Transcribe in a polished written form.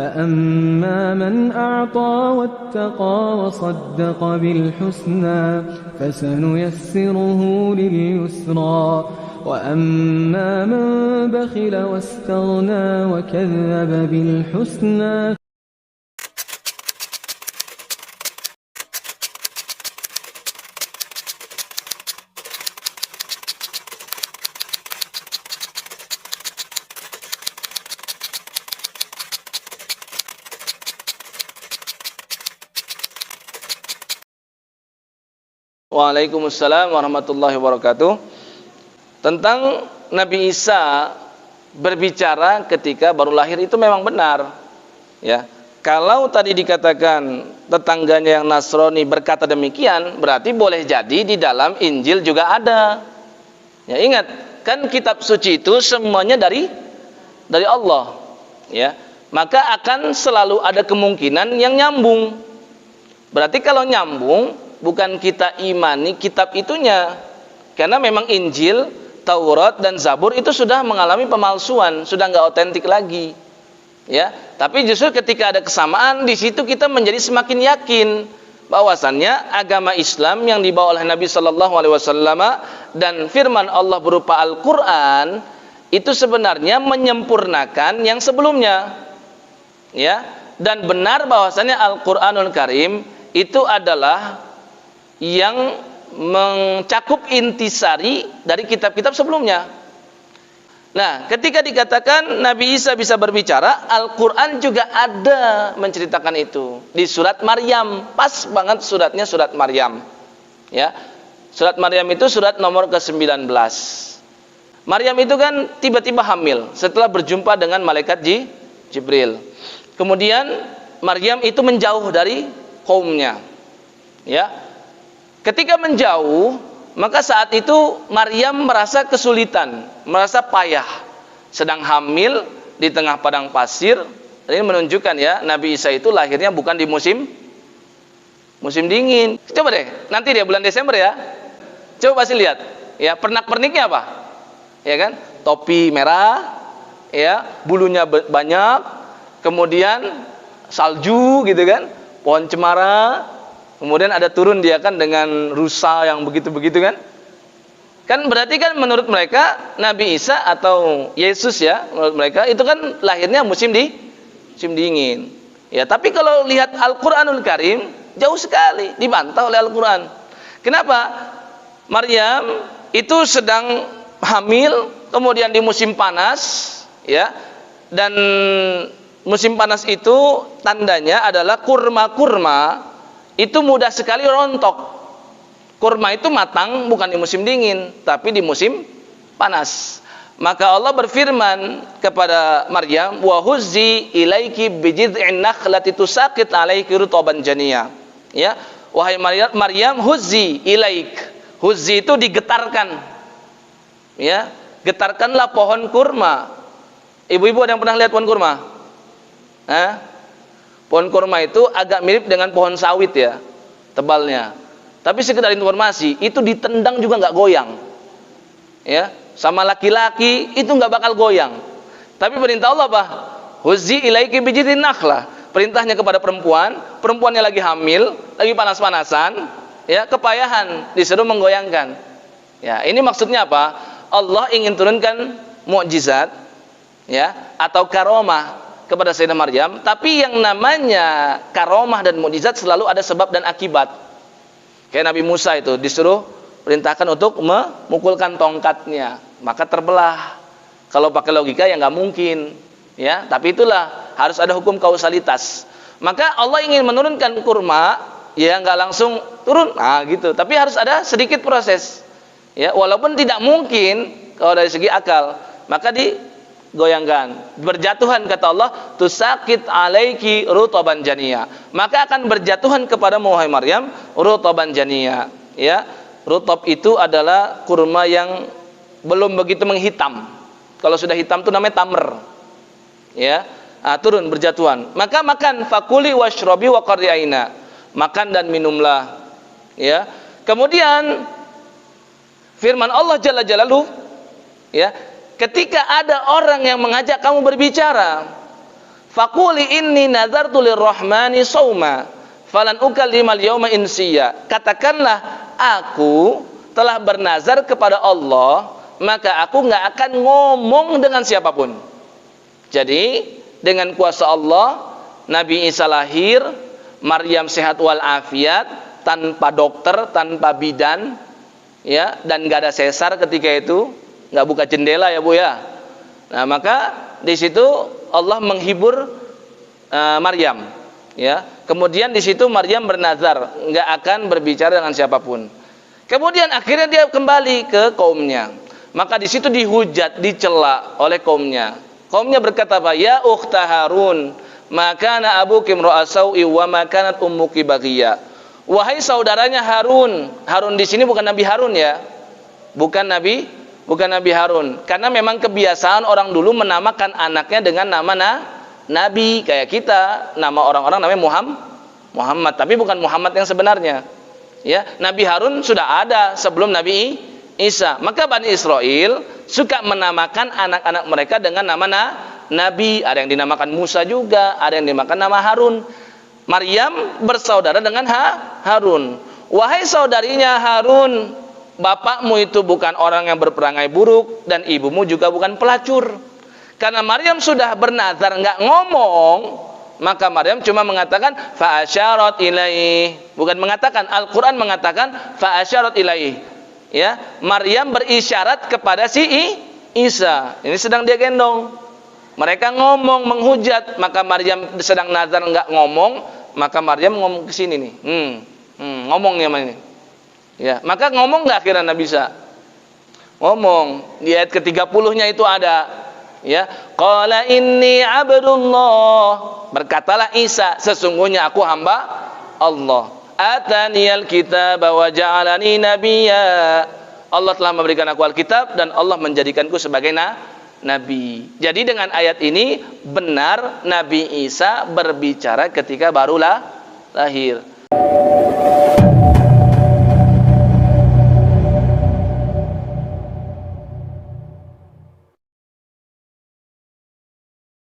فأما من أعطى واتقى وصدق بالحسنى فسنيسره لليسرى وأما من بخل واستغنى وكذب بالحسنى. Waalaikumsalam warahmatullahi wabarakatuh. Tentang Nabi Isa berbicara ketika baru lahir itu memang benar. Ya, kalau tadi dikatakan tetangganya yang Nasrani berkata demikian, berarti boleh jadi di dalam Injil juga ada. Ya, ingat, kan kitab suci itu semuanya dari Allah. Ya, maka akan selalu ada kemungkinan yang nyambung. Berarti kalau nyambung, bukan kita imani kitab itunya, karena memang Injil, Taurat dan Zabur itu sudah mengalami pemalsuan, sudah nggak otentik lagi, ya. Tapi justru ketika ada kesamaan di situ kita menjadi semakin yakin bahwasannya agama Islam yang dibawa oleh Nabi Shallallahu Alaihi Wasallam dan firman Allah berupa Al-Quran itu sebenarnya menyempurnakan yang sebelumnya, ya. Dan benar bahwasannya Al-Quranul Karim itu adalah yang mencakup intisari dari kitab-kitab sebelumnya. Nah, ketika dikatakan Nabi Isa bisa berbicara, Al-Quran juga ada menceritakan itu. Di surat Maryam, pas banget suratnya surat Maryam. Ya, surat Maryam itu surat nomor ke-19. Maryam itu kan tiba-tiba hamil setelah berjumpa dengan malaikat Jibril. Kemudian Maryam itu menjauh dari kaumnya. Ya. Ketika menjauh, maka saat itu Maryam merasa kesulitan, merasa payah, sedang hamil di tengah padang pasir. Ini menunjukkan ya, Nabi Isa itu lahirnya bukan di musim dingin. Coba deh, nanti dia bulan Desember ya. Coba pasti lihat, ya pernak-perniknya apa? Ya kan? Topi merah, ya, bulunya banyak, kemudian salju gitu kan, pohon cemara. Kemudian ada turun dia kan dengan rusa yang begitu-begitu kan. Kan berarti kan menurut mereka Nabi Isa atau Yesus ya, menurut mereka itu kan lahirnya musim dingin. Ya, tapi kalau lihat Al-Qur'anul Karim jauh sekali dibantah oleh Al-Qur'an. Kenapa? Maryam itu sedang hamil kemudian di musim panas, ya. Dan musim panas itu tandanya adalah kurma-kurma itu mudah sekali rontok. Kurma itu matang bukan di musim dingin, tapi di musim panas. Maka Allah berfirman kepada Maryam, "Wa huzzi ilaiki bijid'in nakhlati tusaqit 'alaiki rutaban janiyya." Ya, wahai Maryam, huzzi ilaik. Huzzi itu digetarkan. Ya, getarkanlah pohon kurma. Ibu-ibu ada yang pernah lihat pohon kurma? Hah? Pohon kurma itu agak mirip dengan pohon sawit ya, tebalnya. Tapi sekedar informasi, itu ditendang juga nggak goyang. Ya, sama laki-laki itu nggak bakal goyang. Tapi perintah Allah apa? Huzzi ilaiki bijidin nakhlah. Perintahnya kepada perempuannya lagi hamil, lagi panas-panasan, ya, kepayahan, disuruh menggoyangkan. Ya, ini maksudnya apa? Allah ingin turunkan mukjizat, ya, atau karomah kepada Sayyidah Maryam, tapi yang namanya karomah dan mukjizat selalu ada sebab dan akibat. Kayak Nabi Musa itu disuruh perintahkan untuk memukulkan tongkatnya, maka terbelah. Kalau pakai logika ya nggak mungkin, ya. Tapi itulah harus ada hukum kausalitas. Maka Allah ingin menurunkan kurma, ya nggak langsung turun, gitu. Tapi harus ada sedikit proses, ya. Walaupun tidak mungkin kalau dari segi akal, maka goyangkan, berjatuhan kata Allah, tusaqit alaiki rutaban janiyya, maka akan berjatuhan kepada wahai Maryam rutaban janiyya. Ya, rutab itu adalah kurma yang belum begitu menghitam. Kalau sudah hitam itu namanya tamr. Ya, turun berjatuhan. Maka makan, fakuli washrobi wa qarri aina, makan dan minumlah. Ya, kemudian firman Allah Jalla Jalaluhu, ya, ketika ada orang yang mengajak kamu berbicara, Faquli inni nazartu lirrahmani shauma falan ukallimal yauma insiya. Katakanlah, aku telah bernazar kepada Allah, maka aku nggak akan ngomong dengan siapapun. Jadi dengan kuasa Allah, Nabi Isa lahir, Maryam sehat walafiat, tanpa dokter, tanpa bidan, ya, dan nggak ada sesar ketika itu, nggak buka jendela ya Bu ya. Nah maka di situ Allah menghibur Maryam, ya. Kemudian di situ Maryam bernazar nggak akan berbicara dengan siapapun. Kemudian akhirnya dia kembali ke kaumnya. Maka di situ dihujat, dicela oleh kaumnya. Kaumnya berkata apa? Ya ukhta Harun, maka na abuki imra'a sau'i wa ma kanat ummuki baghiya. Wahai saudaranya Harun. Harun di sini bukan Nabi Harun ya. Bukan Nabi Harun. Karena memang kebiasaan orang dulu menamakan anaknya dengan nama Nabi, kayak kita, nama orang-orang namanya Muhammad, tapi bukan Muhammad yang sebenarnya. Ya, Nabi Harun sudah ada sebelum Nabi Isa. Maka Bani Israel suka menamakan anak-anak mereka dengan nama Nabi. Ada yang dinamakan Musa juga, ada yang dinamakan nama Harun. Maryam bersaudara dengan Harun. Wahai saudarinya Harun, bapakmu itu bukan orang yang berperangai buruk dan ibumu juga bukan pelacur. Karena Maryam sudah bernazar nggak ngomong, maka Maryam cuma mengatakan fa asyarat ilaihi. Bukan mengatakan, Al-Qur'an mengatakan fa asyarat ilaihi. Ya, Maryam berisyarat kepada si Isa. Ini sedang dia gendong. Mereka ngomong menghujat, maka Maryam sedang nazar nggak ngomong, maka Maryam ngomong ke sini nih. Ngomong nih sama ini. Ya, maka ngomong nggak akhirnya Nabi Isa? Ngomong. Di ayat ke-30-nya itu ada. Ya, qala inni abdullah. Berkatalah Isa, sesungguhnya aku hamba Allah. Ataniyal kitab wa ja'alani nabiyya. Allah telah memberikan aku Alkitab dan Allah menjadikanku sebagai nabi. Jadi dengan ayat ini benar Nabi Isa berbicara ketika baru lahir.